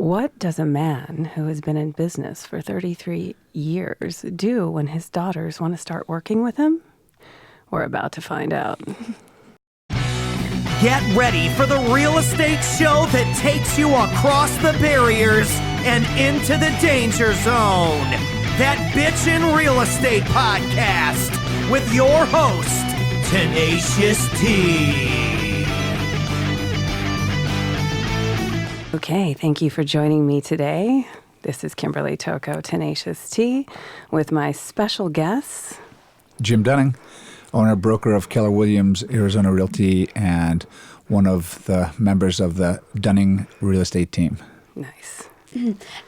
What does a man who has been in business for 33 years do when his daughters want to start working with him? We're about to find out. Get ready for the real estate show that takes you across the barriers and into the danger zone. That Bitchin' Real Estate Podcast with your host, Tenacious T. Okay, thank you for joining me today. This is Kimberly Toko, Tenacious T, with my special guests, Jim Dunning, owner broker of Keller Williams Arizona Realty and one of the members of the Dunning real estate team. Nice.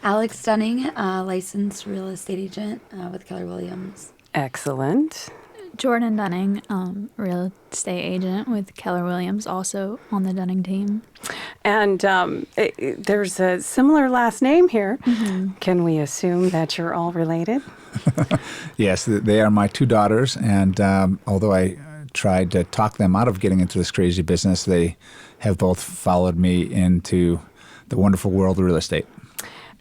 Alex Dunning, licensed real estate agent with Keller Williams. Excellent. Jordan Dunning, real estate agent with Keller Williams, also on the Dunning team. And there's a similar last name here. Mm-hmm. Can we assume that you're all related? Yes, they are my two daughters, and although I tried to talk them out of getting into this crazy business, they have both followed me into the wonderful world of real estate.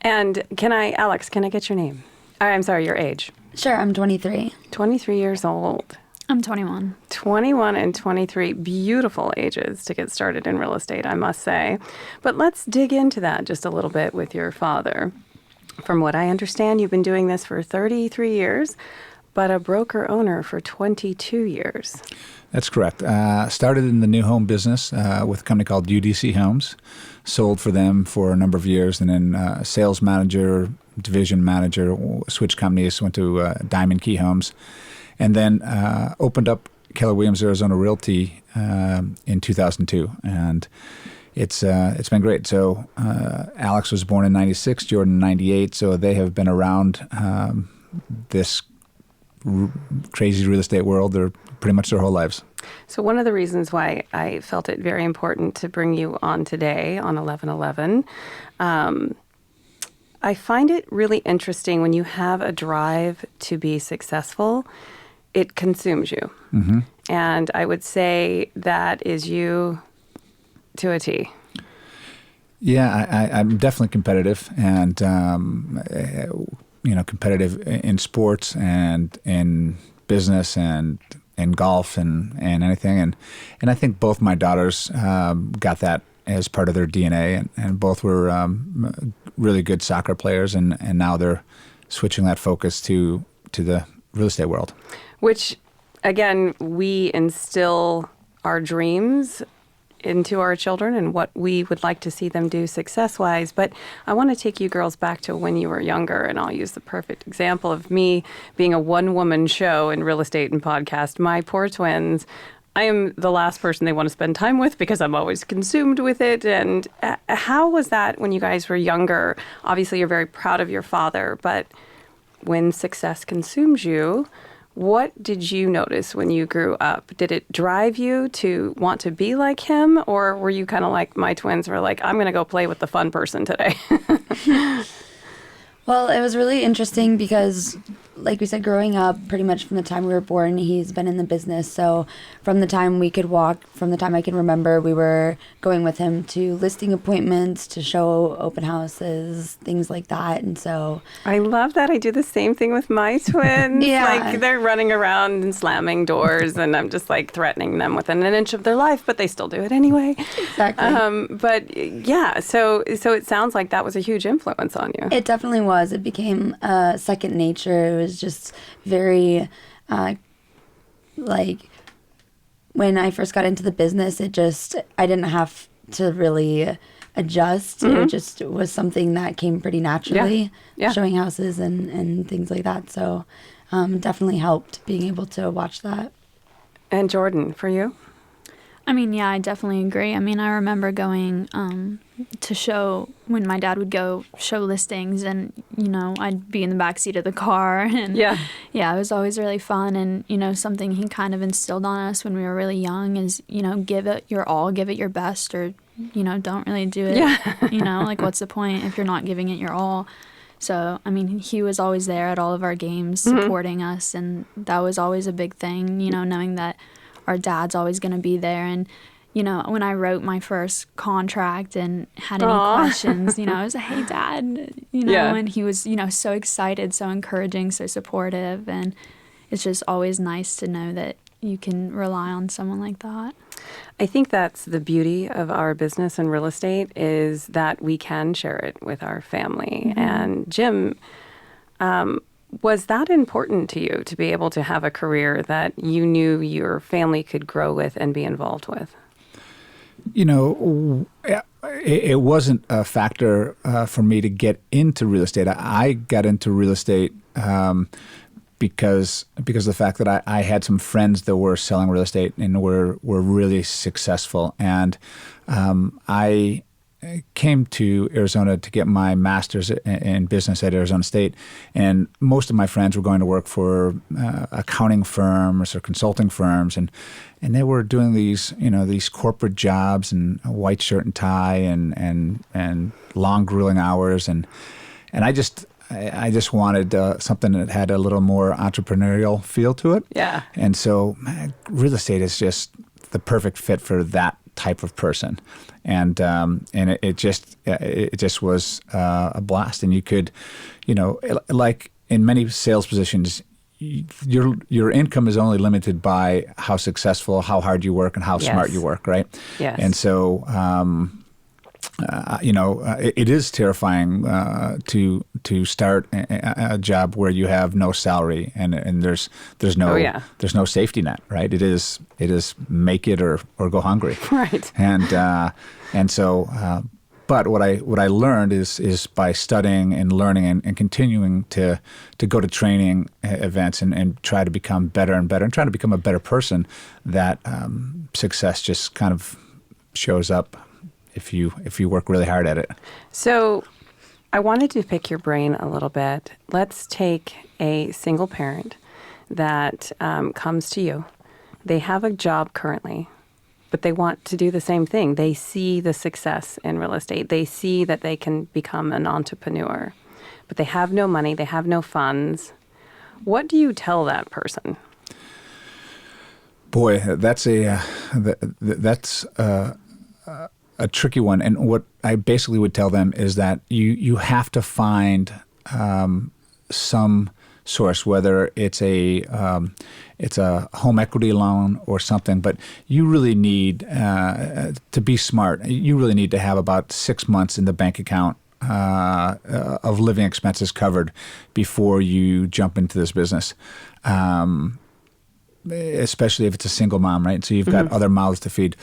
And Alex, can I get your name? I'm sorry, your age. Sure, I'm 23. 23 years old. I'm 21. 21 and 23, beautiful ages to get started in real estate, I must say. But let's dig into that just a little bit with your father. From what I understand, you've been doing this for 33 years, but a broker owner for 22 years. That's correct. Started in the new home business with a company called UDC Homes. Sold for them for a number of years, and then sales manager, division manager, switched companies, went to Diamond Key Homes, and then opened up Keller Williams Arizona Realty in 2002. And it's been great. So Alex was born in 96, Jordan in 98, so they have been around this crazy real estate world pretty much their whole lives. So one of the reasons why I felt it very important to bring you on today on 11/11, I find it really interesting when you have a drive to be successful, it consumes you. Mm-hmm. And I would say that is you to a T. Yeah, I'm definitely competitive, and competitive in sports and in business and in golf and anything. And I think both my daughters got that as part of their DNA, and both were really good soccer players, and now they're switching that focus to the real estate world. Which, again, we instill our dreams into our children and what we would like to see them do success-wise. But I want to take you girls back to when you were younger, and I'll use the perfect example of me being a one-woman show in real estate and podcast. My poor twins, I am the last person they want to spend time with because I'm always consumed with it. And how was that when you guys were younger? Obviously, you're very proud of your father, but when success consumes you, what did you notice when you grew up? Did it drive you to want to be like him? Or were you kind of like my twins were like, I'm going to go play with the fun person today? Well, it was really interesting because, like we said, growing up, pretty much from the time we were born, he's been in the business. So from the time we could walk, from the time I can remember, we were going with him to listing appointments, to show open houses, things like that. And so I love that. I do the same thing with my twins. Yeah. Like they're running around and slamming doors, and I'm just like threatening them within an inch of their life, but they still do it anyway. Exactly. But yeah, so it sounds like that was a huge influence on you. It definitely was. It became second nature. It was just very, like, when I first got into the business, I didn't have to really adjust. Mm-hmm. It just was something that came pretty naturally, Yeah. showing houses and things like that. So definitely helped being able to watch that. And Jordan, for you? I mean, yeah, I definitely agree. I mean, I remember going to show when my dad would go show listings, and I'd be in the back seat of the car, and Yeah. it was always really fun. And something he kind of instilled on us when we were really young is give it your all, give it your best, or don't really do it. Yeah. Like, what's the point if you're not giving it your all? So, I mean, he was always there at all of our games supporting us, and that was always a big thing, knowing that our dad's always going to be there. And when I wrote my first contract and had any Aw. questions, I was like, hey, Dad, Yeah. and he was, so excited, so encouraging, so supportive. And it's just always nice to know that you can rely on someone like that. I think that's the beauty of our business and real estate is that we can share it with our family. And Jim, was that important to you to be able to have a career that you knew your family could grow with and be involved with? It wasn't a factor for me to get into real estate. I got into real estate because of the fact that I had some friends that were selling real estate and were really successful. And I came to Arizona to get my master's in business at Arizona State, and most of my friends were going to work for accounting firms or consulting firms, and they were doing these corporate jobs and a white shirt and tie and long grueling hours, and I just wanted something that had a little more entrepreneurial feel to it. Yeah. And so real estate is just the perfect fit for that type of person. And it just was a blast. And you could, like in many sales positions, your income is only limited by how successful, how hard you work, and how smart you work, right? Yes. And so, it is terrifying to start a job where you have no salary and there's no safety net, right? It is make it or go hungry, Right. And so. But what I learned is by studying and learning and continuing to go to training events and try to become better and better and try to become a better person, that success just kind of shows up if you work really hard at it. So I wanted to pick your brain a little bit. Let's take a single parent that comes to you. They have a job currently, but they want to do the same thing. They see the success in real estate. They see that they can become an entrepreneur, but they have no money. They have no funds. What do you tell that person? Boy, that's a tricky one. And what I basically would tell them is that you have to find some source, whether it's a home equity loan or something, but you really need to be smart. You really need to have about 6 months in the bank account of living expenses covered before you jump into this business. Especially if it's a single mom, right? So you've got other mouths to feed.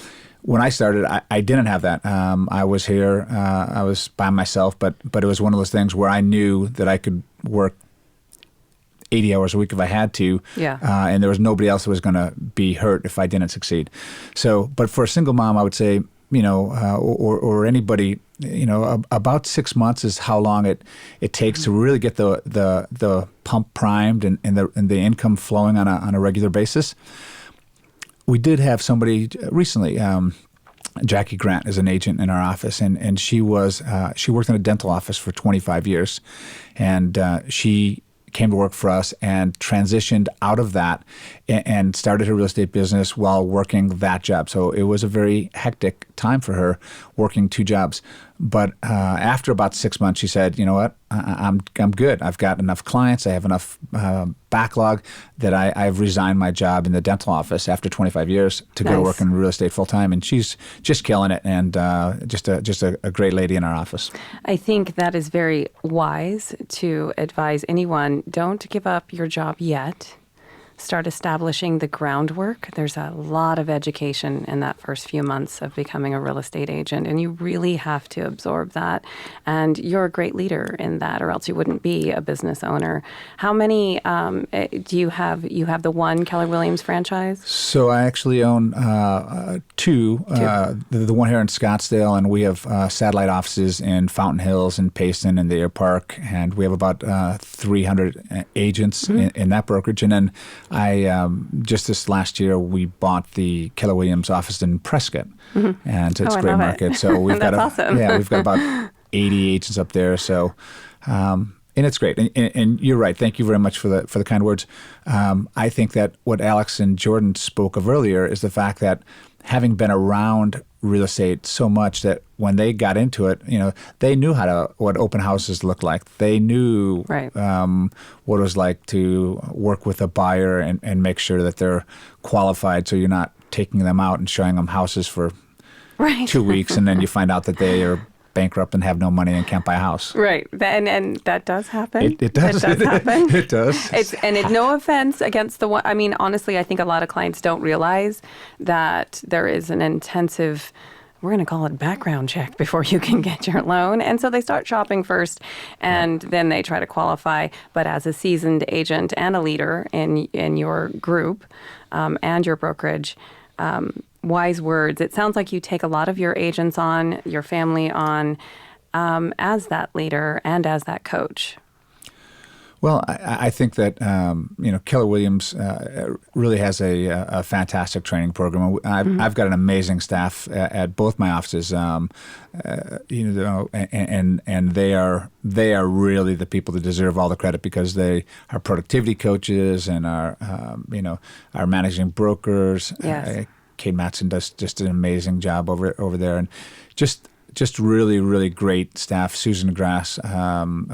When I started, I didn't have that. I was here. I was by myself, but it was one of those things where I knew that I could work 80 hours a week if I had to. Yeah. And there was nobody else that was going to be hurt if I didn't succeed. So, but for a single mom, I would say, or anybody, about 6 months is how long it takes to really get the pump primed and the income flowing on a regular basis. We did have somebody recently, Jackie Grant is an agent in our office, and she worked in a dental office for 25 years, and she came to work for us and transitioned out of that and started her real estate business while working that job. So it was a very hectic time for her working two jobs. But after about 6 months, she said, "You know what? I'm good. I've got enough clients. I have enough backlog that I've resigned my job in the dental office after 25 years to go to work in real estate full time." And she's just killing it, and just a great lady in our office. I think that is very wise to advise anyone, don't give up your job yet. Start establishing the groundwork. There's a lot of education in that first few months of becoming a real estate agent, and you really have to absorb that. And you're a great leader in that, or else you wouldn't be a business owner. How many do you have? You have the one Keller Williams franchise? So I actually own two. The one here in Scottsdale, and we have satellite offices in Fountain Hills and Payson and the Air Park, and we have about 300 agents in that brokerage. And then I just this last year we bought the Keller Williams office in Prescott, and so it's a great market. So we've got awesome. We've got about 80 agents up there. So and it's great. And you're right. Thank you very much for the kind words. I think that what Alex and Jordan spoke of earlier is the fact that having been around real estate so much that when they got into it, they knew what open houses looked like. They knew Right. what it was like to work with a buyer and make sure that they're qualified, so you're not taking them out and showing them houses for Right. 2 weeks, and then you find out that they are bankrupt and have no money and can't buy a house. Right. And that does happen. It does. It does happen. It does. No offense against the one. I mean, honestly, I think a lot of clients don't realize that there is an intensive, we're going to call it background check before you can get your loan. And so they start shopping first, and then they try to qualify. But as a seasoned agent and a leader in your group and your brokerage, wise words. It sounds like you take a lot of your agents on, your family on, as that leader and as that coach. Well, I think that Keller Williams really has a fantastic training program. I've got an amazing staff at both my offices, and they are really the people that deserve all the credit, because they are productivity coaches and are managing brokers. Yes. Kate Matson does just an amazing job over there, and just really, really great staff. Susan Grass,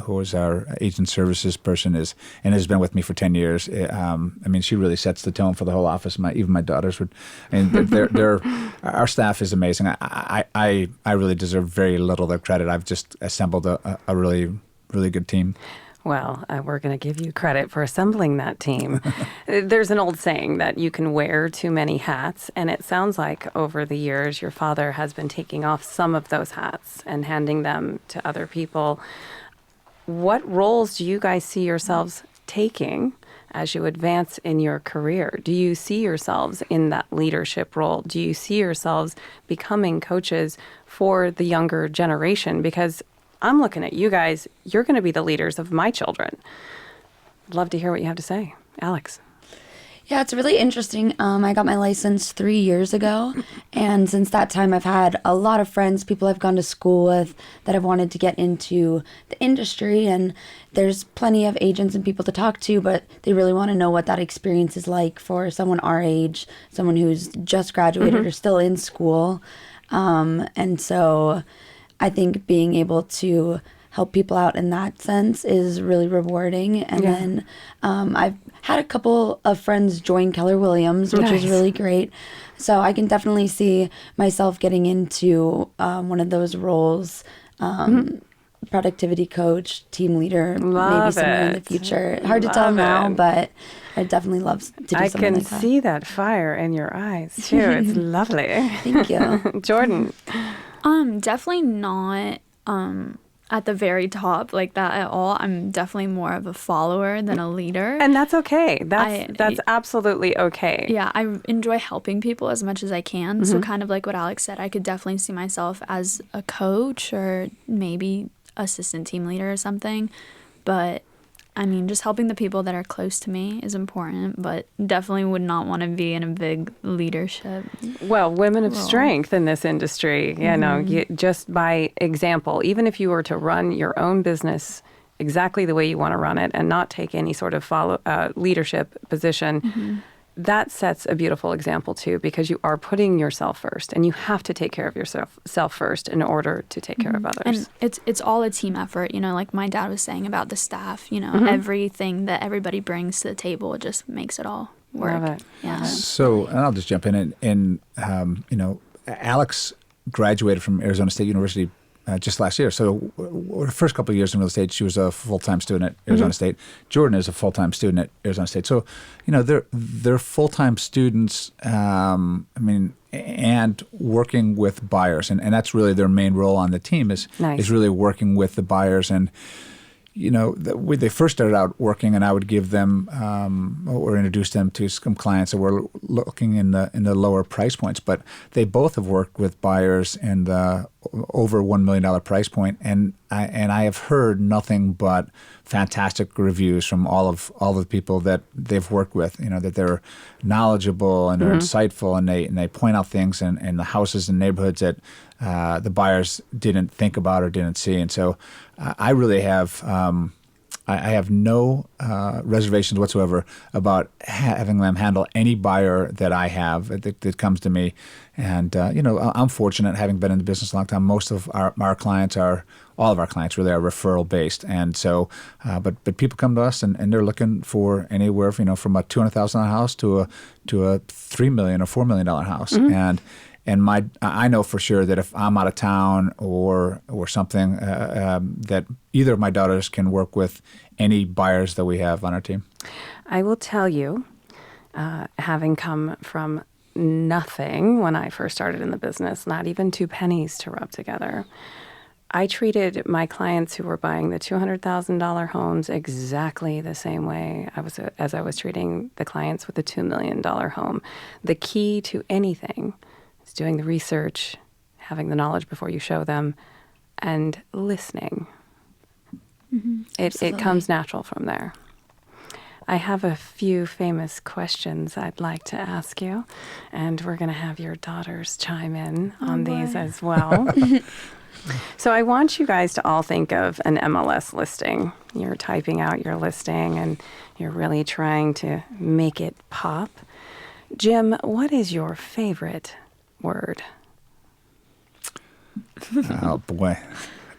who is our agent services person, and has been with me for 10 years. She really sets the tone for the whole office. Even my daughters would. Our staff is amazing. I really deserve very little of their credit. I've just assembled a really, really good team. Well, we're going to give you credit for assembling that team. There's an old saying that you can wear too many hats, and it sounds like over the years your father has been taking off some of those hats and handing them to other people. What roles do you guys see yourselves taking as you advance in your career? Do you see yourselves in that leadership role? Do you see yourselves becoming coaches for the younger generation? Because I'm looking at you guys. You're going to be the leaders of my children. I'd love to hear what you have to say. Alex. Yeah, it's really interesting. I got my license 3 years ago, and since that time I've had a lot of friends, people I've gone to school with, that have wanted to get into the industry, and there's plenty of agents and people to talk to, but they really want to know what that experience is like for someone our age, someone who's just graduated or still in school. And so I think being able to help people out in that sense is really rewarding. And then I've had a couple of friends join Keller Williams, which is really great. So I can definitely see myself getting into one of those roles, productivity coach, team leader, maybe somewhere in the future. Hard to tell now, but I'd definitely love to do something like that. I can see that fire in your eyes, too. It's lovely. Thank you. Jordan. Definitely not at the very top like that at all. I'm definitely more of a follower than a leader. And that's okay. That's absolutely okay. Yeah, I enjoy helping people as much as I can. So kind of like what Alex said, I could definitely see myself as a coach or maybe assistant team leader or something. But I mean, just helping the people that are close to me is important, but definitely would not want to be in a big leadership. Well, women of strength in this industry, just by example, even if you were to run your own business exactly the way you want to run it and not take any sort of leadership position, that sets a beautiful example too, because you are putting yourself first, and you have to take care of yourself first in order to take care of others. And it's all a team effort, like my dad was saying about the staff, everything that everybody brings to the table just makes it all work. Love it. Yeah. So, and I'll just jump in, and Alex graduated from Arizona State University just last year. So the first couple of years in real estate, she was a full-time student at Arizona State. Jordan is a full-time student at Arizona State. So, they're full-time students, and working with buyers. And that's really their main role on the team is really working with the buyers. And, when they first started out working, and I would give them or introduce them to some clients that were looking in the lower price points. But they both have worked with buyers in the over $1 million price point, and I have heard nothing but fantastic reviews from all of the people that they've worked with. That they're knowledgeable and they're insightful, and they point out things in the houses and neighborhoods that the buyers didn't think about or didn't see. And so I really have I have no reservations whatsoever about having them handle any buyer that I have that comes to me. And, I'm fortunate, having been in the business a long time. Most of our clients all of our clients really are referral based. And so, but people come to us and they're looking for anywhere, from a $200,000 house to a $3 million or $4 million house. And I know for sure that if I'm out of town or something, that either of my daughters can work with any buyers that we have on our team. I will tell you, having come from nothing when I first started in the business, not even 2 pennies to rub together, I treated my clients who were buying the $200,000 homes exactly the same way as I was treating the clients with the $2 million home. The key to anything is doing the research, having the knowledge before you show them, and listening. It comes natural from there. I have a few famous questions I'd like to ask you, and we're going to have your daughters chime in on these as well. So I want you guys to all think of an MLS listing. You're typing out your listing, and you're really trying to make it pop. Jim, what is your favorite word? Oh boy,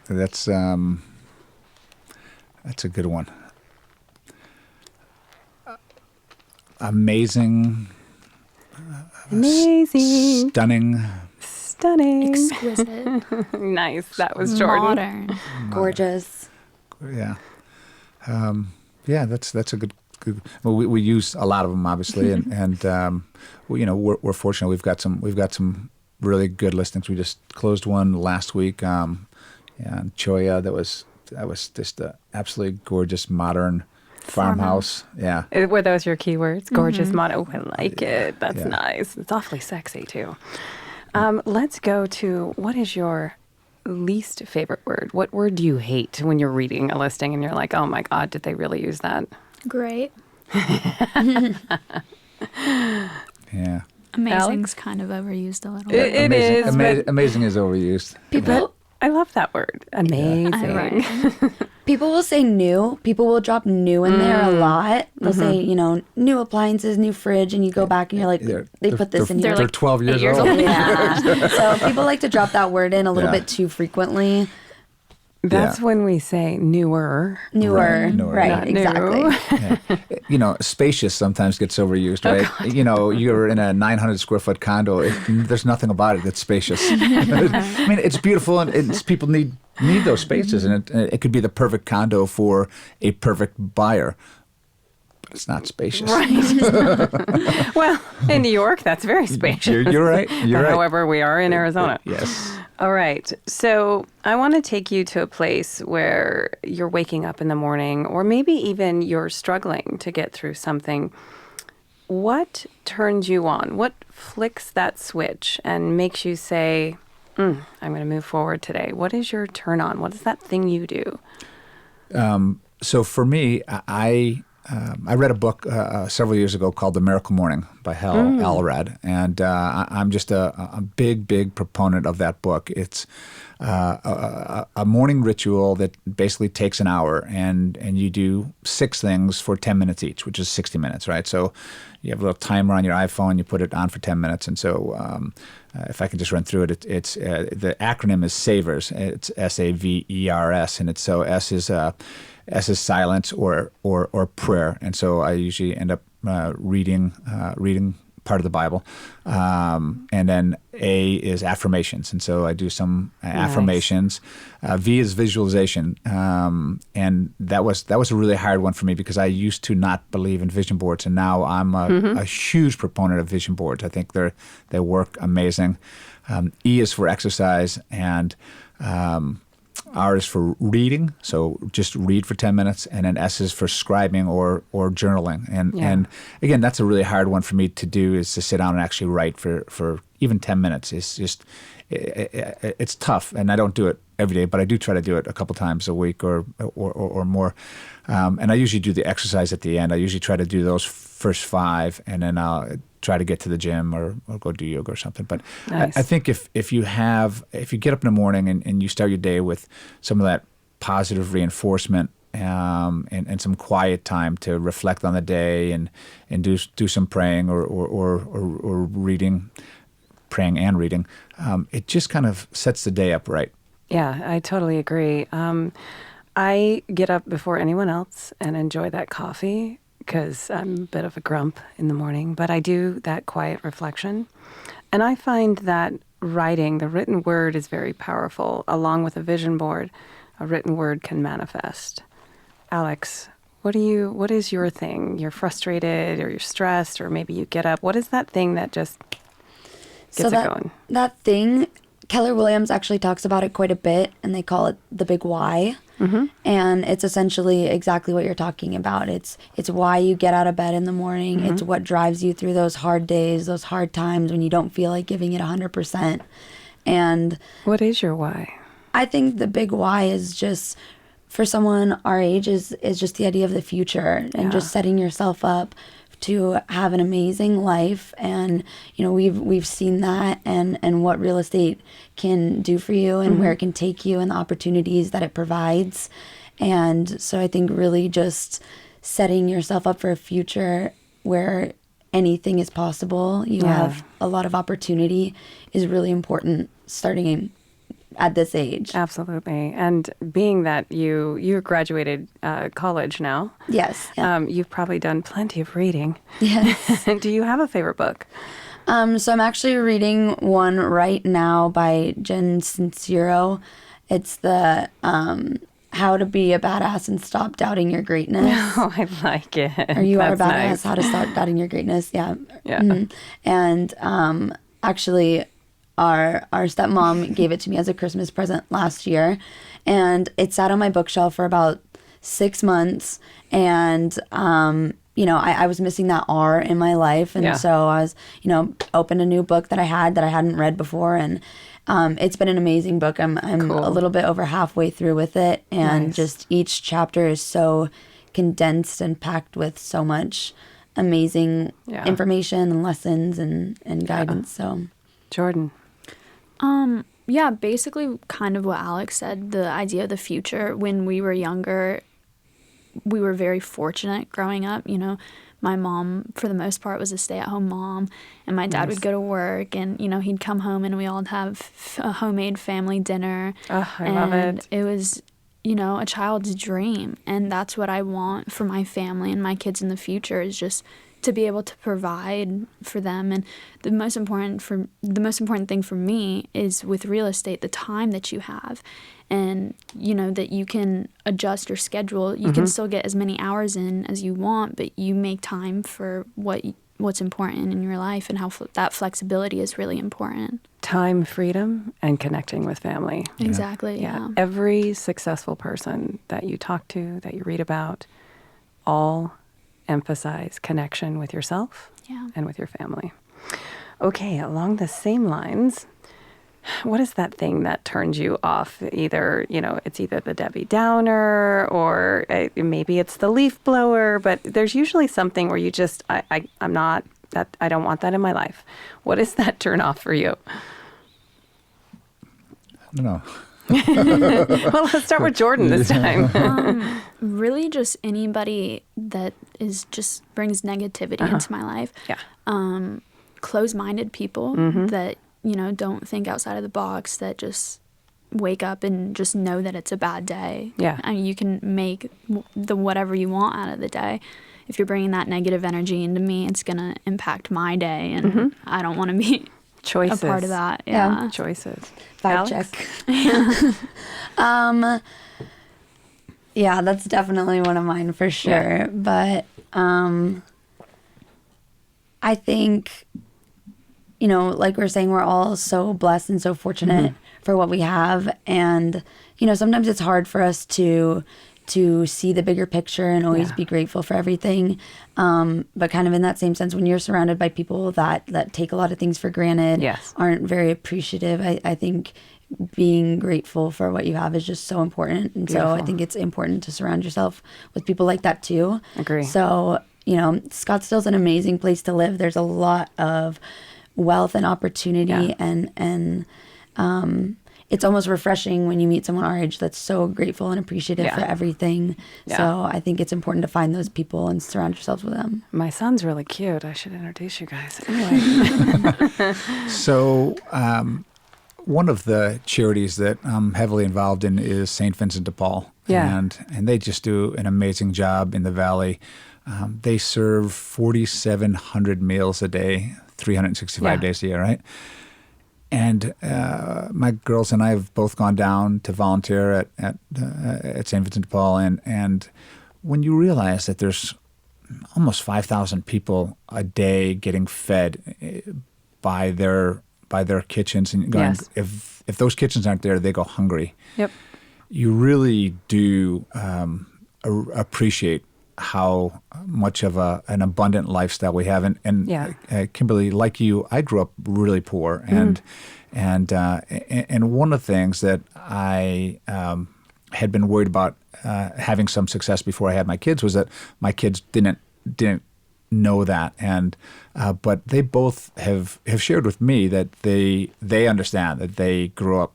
that's a good one. Amazing. Stunning. Exquisite. Nice. That was Jordan. Modern. Gorgeous. Yeah. That's a good. Well, we use a lot of them, obviously, and we're fortunate. We've got some really good listings. We just closed one last week. In Choya, that was just an absolutely gorgeous modern farmhouse. Yeah. Were those your keywords? Gorgeous modern. Oh, I like it. That's nice. It's awfully sexy too. Let's go to, what is your least favorite word? What word do you hate when you're reading a listing and you're like, oh my God, did they really use that? Great. Yeah. Amazing's kind of overused a little It bit. is. Amazing is overused. People, I love that word. Amazing. Right. people will say new. People will drop new in there a lot. They'll say, new appliances, new fridge, and you go back and you're like, they put this in here. They're like 12 years 8 years old. old. Yeah. So people like to drop that word in a little bit too frequently. That's when we say newer. Newer. Right, Not exactly. new. Spacious sometimes gets overused, right? You're in a 900 square foot condo. There's nothing about it that's spacious. I mean, it's beautiful, and people need those spaces, and it could be the perfect condo for a perfect buyer. But it's not spacious. Right. Well, in New York, that's very spacious. You're right. You're right. However, we are in Arizona. Yes. All right. So I want to take you to a place where you're waking up in the morning, or maybe even you're struggling to get through something. What turns you on? What flicks that switch and makes you say, I'm going to move forward today? What is your turn on? What is that thing you do? So for me, I read a book several years ago called The Miracle Morning by Hal Elrod, and I'm just a big proponent of that book. It's a morning ritual that basically takes an hour, and you do 6 things for 10 minutes each, which is 60 minutes, right? So you have a little timer on your iPhone, you put it on for 10 minutes, and so if I can just run through it, it's the acronym is SAVERS. It's SAVERS, and it's so S is silence or prayer, and so I usually end up reading part of the Bible, and then A is affirmations, and so I do some affirmations. V is visualization, and that was a really hard one for me because I used to not believe in vision boards, and now I'm a huge proponent of vision boards. I think they work amazing. E is for exercise, and R is for reading, so just read for 10 minutes, and then S is for scribing or journaling. And again, that's a really hard one for me to do, is to sit down and actually write for even 10 minutes. It's just, it's tough, and I don't do it every day, but I do try to do it a couple times a week or more. And I usually do the exercise at the end. I usually try to do those first 5, and then I'll try to get to the gym or go do yoga or something. But nice. I think if you get up in the morning and you start your day with some of that positive reinforcement, and some quiet time to reflect on the day and do some praying or reading, praying and reading, it just kind of sets the day up right. Yeah, I totally agree. I get up before anyone else and enjoy that coffee because I'm a bit of a grump in the morning, but I do that quiet reflection. And I find that writing, the written word, is very powerful. Along with a vision board, a written word can manifest. Alex, what is your thing? You're frustrated or you're stressed or maybe you get up. What is that thing that just gets it going? That thing, Keller Williams actually talks about it quite a bit, and they call it the big why. Mm-hmm. And it's essentially exactly what you're talking about. It's why you get out of bed in the morning. Mm-hmm. It's what drives you through those hard days, those hard times when you don't feel like giving it 100%. And what is your why? I think the big why is just, for someone our age, is just the idea of the future and just setting yourself up to have an amazing life. And we've seen that and what real estate can do for you and where it can take you and the opportunities that it provides. And so I think really just setting yourself up for a future where anything is possible, you have a lot of opportunity, is really important starting at this age. Absolutely. And being that you graduated college now. Yes. Yeah. You've probably done plenty of reading. Yes. Do you have a favorite book? So I'm actually reading one right now by Jen Sincero. It's the How to Be a Badass and Stop Doubting Your Greatness. Oh, I like it. Or You Are a Badass, nice. How to Stop Doubting Your Greatness. Yeah. Yeah. Mm-hmm. And actually, our stepmom gave it to me as a Christmas present last year, and it sat on my bookshelf for about 6 months. And I was missing that R in my life, and so I was opened a new book that I hadn't read before, and it's been an amazing book. I'm cool. A little bit over halfway through with it, and just each chapter is so condensed and packed with so much amazing information and lessons and guidance. So, Jordan. Basically kind of what Alex said, the idea of the future. When we were younger, we were very fortunate growing up. My mom, for the most part, was a stay-at-home mom, and my dad would go to work, and, he'd come home and we all have a homemade family dinner. Oh, I love it. It was, a child's dream, and that's what I want for my family and my kids in the future, is just to be able to provide for them. And the most important thing for me is, with real estate, the time that you have, and that you can adjust your schedule. You can still get as many hours in as you want, but you make time for what's important in your life, and how that flexibility is really important. Time, freedom, and connecting with family. Exactly. Yeah. Every successful person that you talk to, that you read about, all emphasize connection with yourself and with your family. Okay, along the same lines, what is that thing that turns you off? It's either the Debbie Downer, or maybe it's the leaf blower, but there's usually something where you just, I'm not, that I don't want that in my life. What is that turn off for you? I don't know. Well, let's start with Jordan this time. Really just anybody that just brings negativity into my life. Yeah. Closed-minded people that, don't think outside of the box, that just wake up and just know that it's a bad day. Yeah. And you can make whatever you want out of the day. If you're bringing that negative energy into me, it's going to impact my day, and I don't want to be Choices. a part of that. Yeah. Choices. Vibe check. Yeah, that's definitely one of mine for sure. Yeah. But I think, like we're saying, we're all so blessed and so fortunate for what we have. And, sometimes it's hard for us to see the bigger picture and always be grateful for everything. But kind of in that same sense, when you're surrounded by people that take a lot of things for granted, aren't very appreciative, I think being grateful for what you have is just so important. And so I think it's important to surround yourself with people like that too. Agree. So, Scottsdale's an amazing place to live. There's a lot of wealth and opportunity, and it's almost refreshing when you meet someone our age that's so grateful and appreciative for everything. Yeah. So I think it's important to find those people and surround yourselves with them. My son's really cute. I should introduce you guys. Anyway. So one of the charities that I'm heavily involved in is St. Vincent de Paul. Yeah. And they just do an amazing job in the Valley. They serve 4,700 meals a day, 365 days a year, right? And my girls and I have both gone down to volunteer at St. Vincent de Paul. And when you realize that there's almost 5,000 people a day getting fed by their kitchens, and going, if those kitchens aren't there, they go hungry. Yep. You really do appreciate how much of an abundant lifestyle we have. And Kimberly, like you, I grew up really poor, and one of the things that I had been worried about having some success before I had my kids was that my kids didn't know that, but they both have shared with me that they understand that they grew up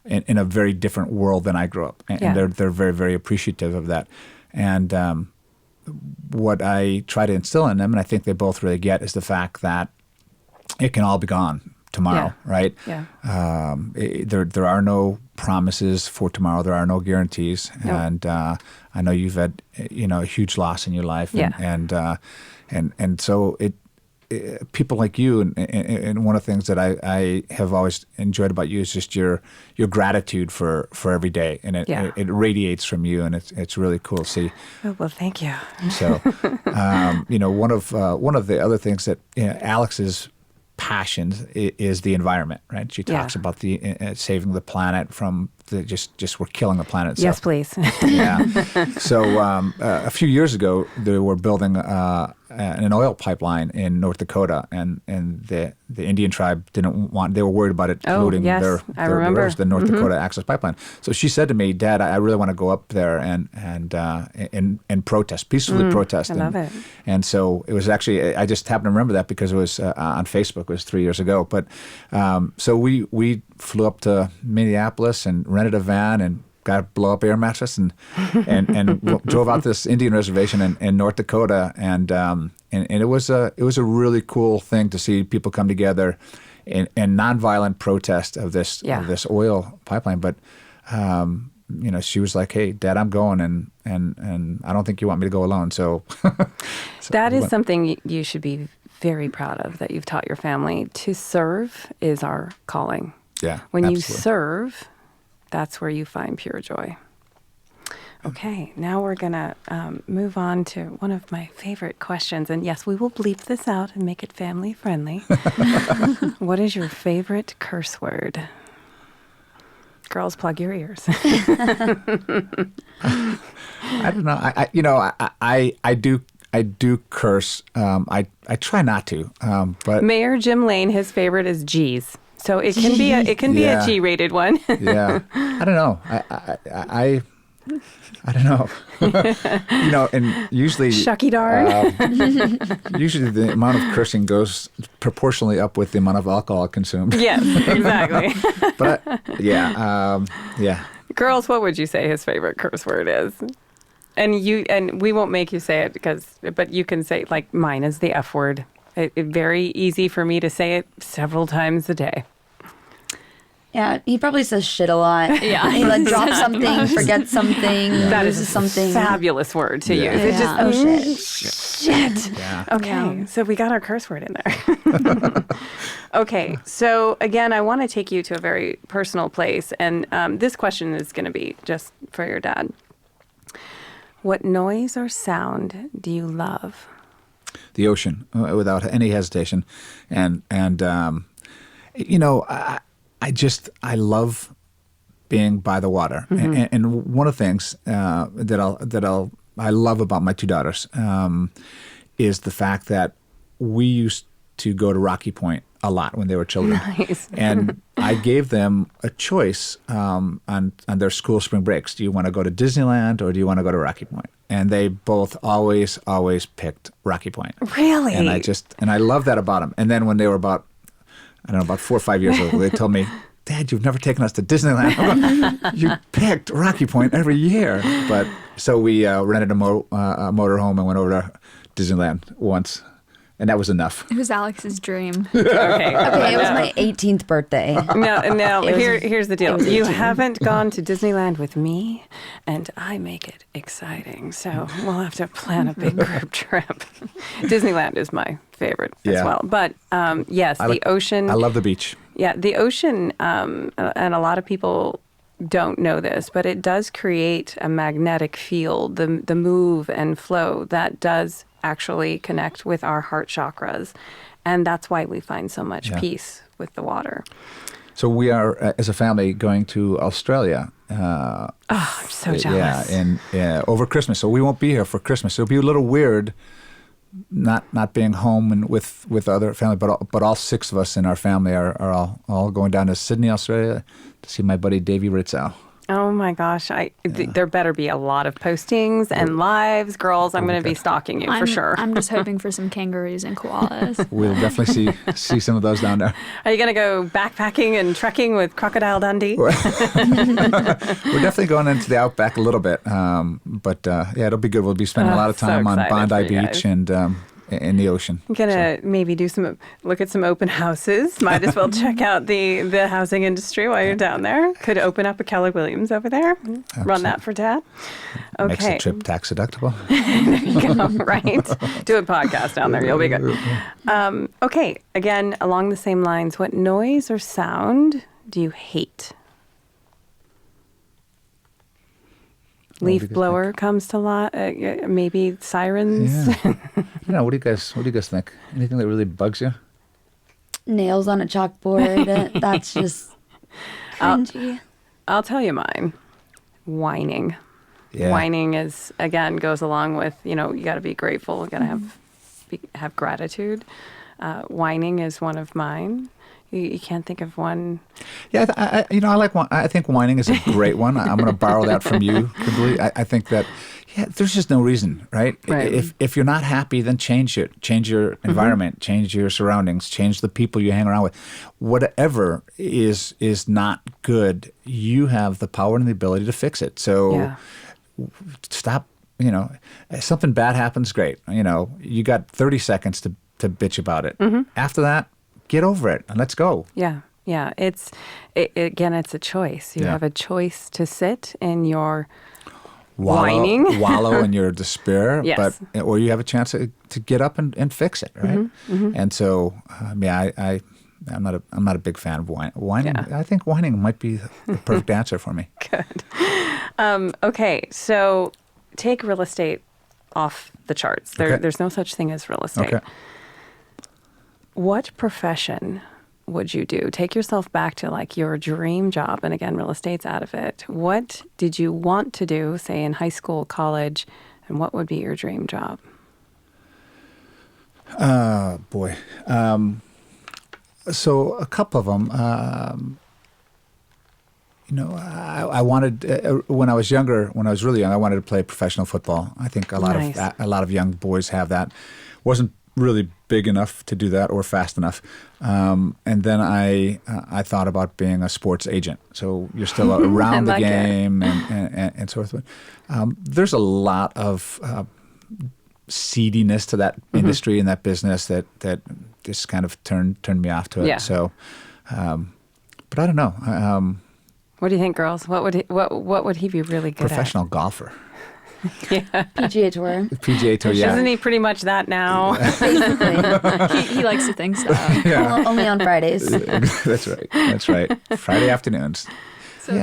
in a very different world than I grew up, and they're very, very appreciative of that. And what I try to instill in them, and I think they both really get, is the fact that it can all be gone tomorrow, right? Yeah. There are no promises for tomorrow. There are no guarantees. Nope. And I know you've had a huge loss in your life, and so people like you, and one of the things that I have always enjoyed about you is just your gratitude for every day, and it radiates from you, and it's really cool to see. Oh, well, thank you. So, one of the other things that Alex's passion is the environment, right? She talks about the saving the planet from just we're killing the planet. Yes, please. Yeah. So a few years ago, they were building an oil pipeline in North Dakota, and the Indian tribe didn't want. They were worried about it polluting their the North Dakota Access Pipeline. So she said to me, "Dad, I really want to go up there and protest, peacefully protest." I love it. And so it was actually, I just happened to remember that because it was on Facebook. It was 3 years ago. But so we flew up to Minneapolis and rented a van and got a blow-up air mattress and drove out this Indian reservation in North Dakota, and it was a really cool thing to see people come together in nonviolent protest of this oil pipeline. But she was like, "Hey, Dad, I'm going, and I don't think you want me to go alone." So that is something you should be very proud of, that you've taught your family. To serve is our calling. Yeah, when absolutely. you serve, that's where you find pure joy. Okay, now we're going to move on to one of my favorite questions. And yes, we will bleep this out and make it family friendly. What is your favorite curse word? Girls, plug your ears. I don't know. I do curse. I try not to. But Mayor Jim Lane, his favorite is G's. So it can be a G-rated one. Yeah, I don't know. I don't know. And usually shucky darn. Usually the amount of cursing goes proportionally up with the amount of alcohol consumed. Yes, exactly. But yeah. Girls, what would you say his favorite curse word is? And we won't make you say it but you can say, like, mine is the F word. It's very easy for me to say it several times a day. Yeah, he probably says shit a lot. Yeah. He drops something, forgets something, That is loses something. Fabulous word to use. Yeah. It just, shit. Yeah. Okay, so we got our curse word in there. Okay, so again, I want to take you to a very personal place. And this question is going to be just for your dad. What noise or sound do you love? The ocean, without any hesitation. And I love being by the water. Mm-hmm. And one of the things that I love about my two daughters is the fact that we used to go to Rocky Point a lot when they were children. Nice. And I gave them a choice on their school spring breaks. Do you want to go to Disneyland or do you want to go to Rocky Point? And they both always picked Rocky Point. Really? And I love that about them. And then when they were about I don't know, about 4 or 5 years old. They told me, Dad, you've never taken us to Disneyland. You picked Rocky Point every year. But so we rented a motorhome and went over to Disneyland once. And that was enough. It was Alex's dream. Okay. Okay, it was my 18th birthday. Now here's the deal. You 18. haven't gone to Disneyland with me, and I make it exciting. So we'll have to plan a big group trip. Disneyland is my favorite as well. But yes, the ocean. I love the beach. Yeah, the ocean, and a lot of people don't know this, but it does create a magnetic field, the move and flow that does actually connect with our heart chakras. And that's why we find so much peace with the water. So we are, as a family, going to Australia. I'm so jealous. Yeah, and over Christmas. So we won't be here for Christmas. It'll be a little weird not being home and with other family, but all 6 of us in our family are all going down to Sydney, Australia to see my buddy Davey Ritzow. Oh my gosh, there better be a lot of postings and lives. Girls, I'm going to be stalking you for sure. I'm just hoping for some kangaroos and koalas. We'll definitely see some of those down there. Are you going to go backpacking and trekking with Crocodile Dundee? We're definitely going into the outback a little bit, but it'll be good. We'll be spending a lot of time on Bondi Beach and in the ocean. I'm going to maybe look at some open houses. Might as well check out the housing industry while you're down there. Could open up a Keller Williams over there. Absolutely. Run that for Dad. Okay. Makes the trip tax deductible. There you go, right? Do a podcast down there. You'll be good. Okay, again, along the same lines, what noise or sound do you hate? Leaf blower comes to lot. Maybe sirens. Yeah. What do you guys think? Anything that really bugs you? Nails on a chalkboard. That's just cringy. I'll tell you mine. Whining. Yeah. Whining is, again, goes along with, you got to be grateful. You got to have gratitude. Whining is one of mine. You can't think of one. Yeah, I like one. I think whining is a great one. I'm going to borrow that from you, Kimberly. I think that, there's just no reason, right? If you're not happy, then change it. Change your environment, change your surroundings, change the people you hang around with. Whatever is not good, you have the power and the ability to fix it. So stop, if something bad happens, great. You got 30 seconds to bitch about it. After that, get over it and let's go. Yeah. It's a choice. You have a choice to sit in your whining, wallow in your despair, yes. or you have a chance to get up and fix it, right? And so, I'm not a big fan of whining. I think whining might be the perfect answer for me. Good. Okay, so take real estate off the charts. There's no such thing as real estate. Okay. What profession would you do? Take yourself back to like your dream job. And again, real estate's out of it. What did you want to do, say in high school, college, and what would be your dream job? Boy. So a couple of them. I wanted when I was really young, I wanted to play professional football. I think a lot of young boys have that. Wasn't really big enough to do that or fast enough. And then I thought about being a sports agent. So you're still around the game and sort of. There's a lot of seediness to that industry and that business that just kind of turned me off to it. Yeah. So, but I don't know. What do you think, girls? What would he be really good Professional golfer. Yeah. PGA Tour. PGA Tour, yeah. Isn't he pretty much that now? Basically. he likes to think so. Yeah. Only on Fridays. That's right. Friday afternoons. So,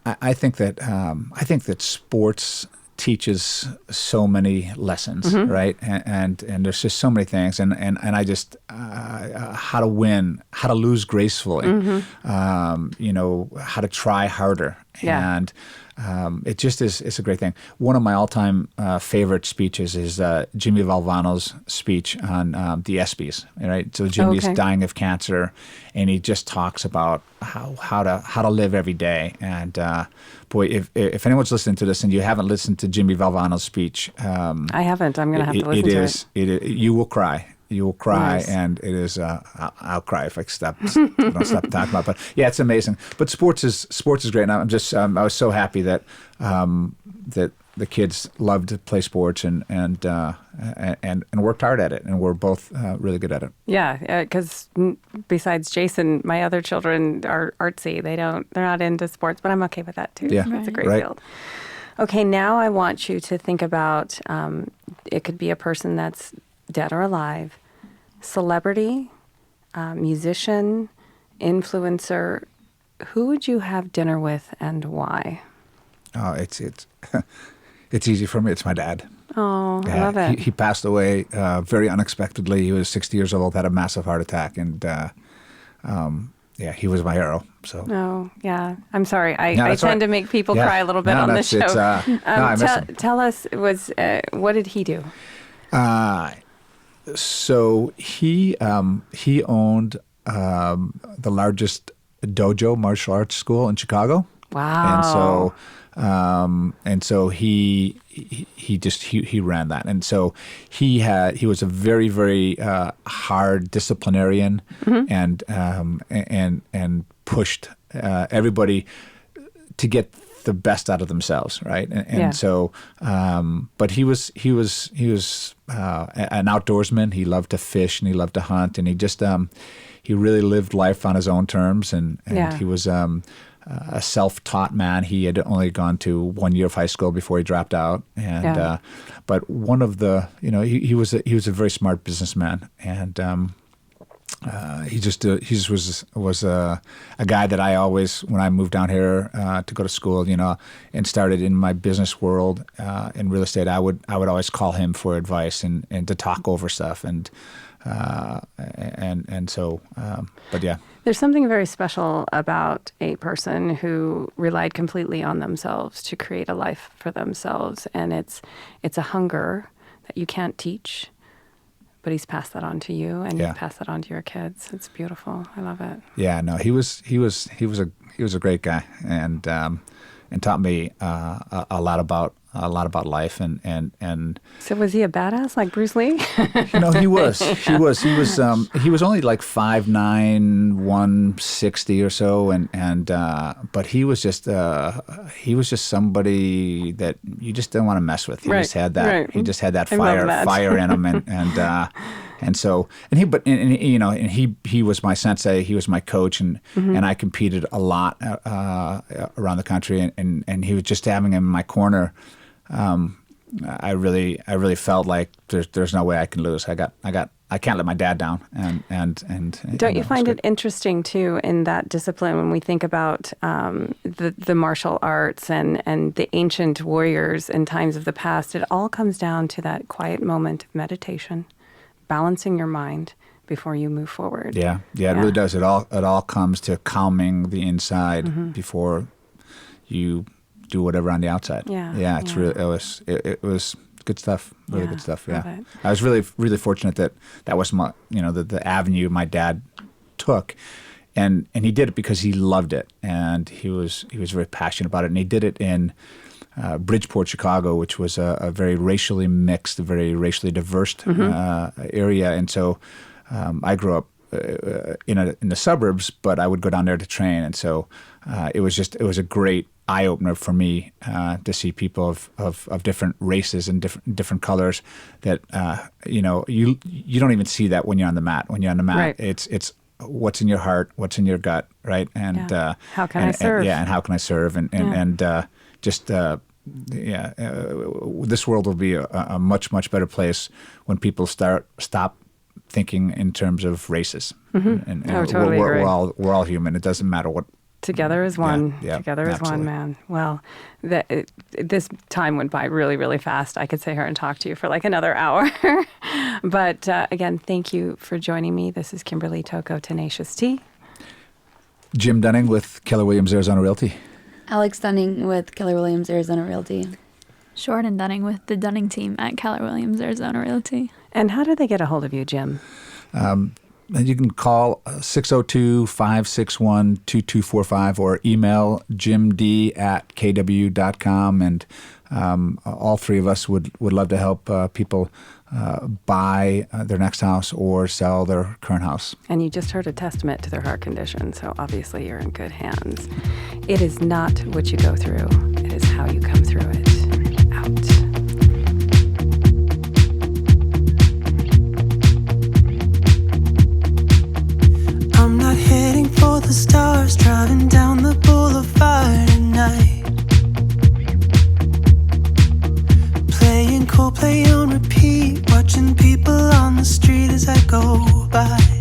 I think that sports teaches so many lessons, right? And there's just so many things, and I just how to win, how to lose gracefully, how to try harder, and it just is. It's a great thing. One of my all-time favorite speeches is Jimmy Valvano's speech on the ESPYs. Right, so Jimmy's dying of cancer, and he just talks about how to live every day. And boy, if anyone's listening to this and you haven't listened to Jimmy Valvano's speech, I haven't. I'm going to have to listen to it. You will cry. you will cry, Nice. and it is. I'll cry if I don't stop talking about it. But yeah, it's amazing. But sports is great. And I'm just I was so happy that that the kids loved to play sports and worked hard at it, and we're both really good at it. Yeah, because besides Jason, my other children are artsy. They're not into sports, but I'm okay with that too. Yeah. It's a great Right. field. Okay, now I want you to think about, it could be a person that's dead or alive, celebrity, musician, influencer. Who would you have dinner with and why? Oh, it's it's easy for me. It's my dad. Oh, I love it. He passed away very unexpectedly. He was 60 years old, had a massive heart attack, and he was my hero. So. Oh, yeah. I'm sorry. I that's tend all right. to make people Yeah. cry a little bit No, on the that's- show. it's, I miss him. Tell us, what did he do? So he owned the largest dojo martial arts school in Chicago. Wow. And so he ran that, and so he was a very, very hard disciplinarian, and pushed everybody to get the best out of themselves, right? And so, but he was an outdoorsman. He loved to fish and he loved to hunt, and he just he really lived life on his own terms, and he was a self-taught man. He had only gone to 1 year of high school before he dropped out, and but one of the he was a very smart businessman, and he just was a guy that I always, when I moved down here to go to school, and started in my business world in real estate, I would always call him for advice and to talk over stuff, and so but yeah. There's something very special about a person who relied completely on themselves to create a life for themselves, and it's a hunger that you can't teach. But he's passed that on to you, and you've passed that on to your kids. It's beautiful. I love it. Yeah, no, he was a great guy, and taught me a lot about life, and So was he a badass like Bruce Lee? he was only like 5'9", 160 or so, and but he was just somebody that you just didn't want to mess with. He just had that. Right. He just had that I love that. fire in him, and he was my sensei. He was my coach, and I competed a lot around the country, and he was just having him in my corner. I really felt like there's no way I can lose. I can't let my dad down, and Don't you find it interesting too in that discipline when we think about the martial arts and the ancient warriors in times of the past? It all comes down to that quiet moment of meditation, balancing your mind before you move forward. Yeah, it really does. It all comes to calming the inside before you do whatever on the outside. It's really it was good stuff. Really good stuff. Yeah, love it. I was really fortunate that was my the avenue my dad took, and he did it because he loved it, and he was very passionate about it, and he did it in Bridgeport, Chicago, which was a very racially mixed, very racially diverse area, and so I grew up in the suburbs, but I would go down there to train, and so it was a great eye opener for me to see people of different races and different colors that you don't even see that when you're on the mat. When you're on the mat, Right. it's what's in your heart, what's in your gut, right? And how can I serve? And how can I serve? This world will be a much, much better place when people stop thinking in terms of races. And totally agree. we're all human. It doesn't matter what. Together as one. Yeah, Together as absolutely. one, man. Well, this time went by really, really fast. I could sit here and talk to you for like another hour. But again, thank you for joining me. This is Kimberly Toko, Tenacious T. Jim Dunning with Keller Williams Arizona Realty. Alex Dunning with Keller Williams Arizona Realty. Jordan Dunning with the Dunning team at Keller Williams Arizona Realty. And how do they get a hold of you, Jim? You can call 602-561-2245 or email jimd@kw.com. And all three of us would love to help people buy their next house or sell their current house. And you just heard a testament to their heart condition, so obviously you're in good hands. It is not what you go through, it is how you come through it. Out. I'm not heading for the stars, driving down the boulevard at night. Playing Coldplay on repeat, watching people on the street as I go by.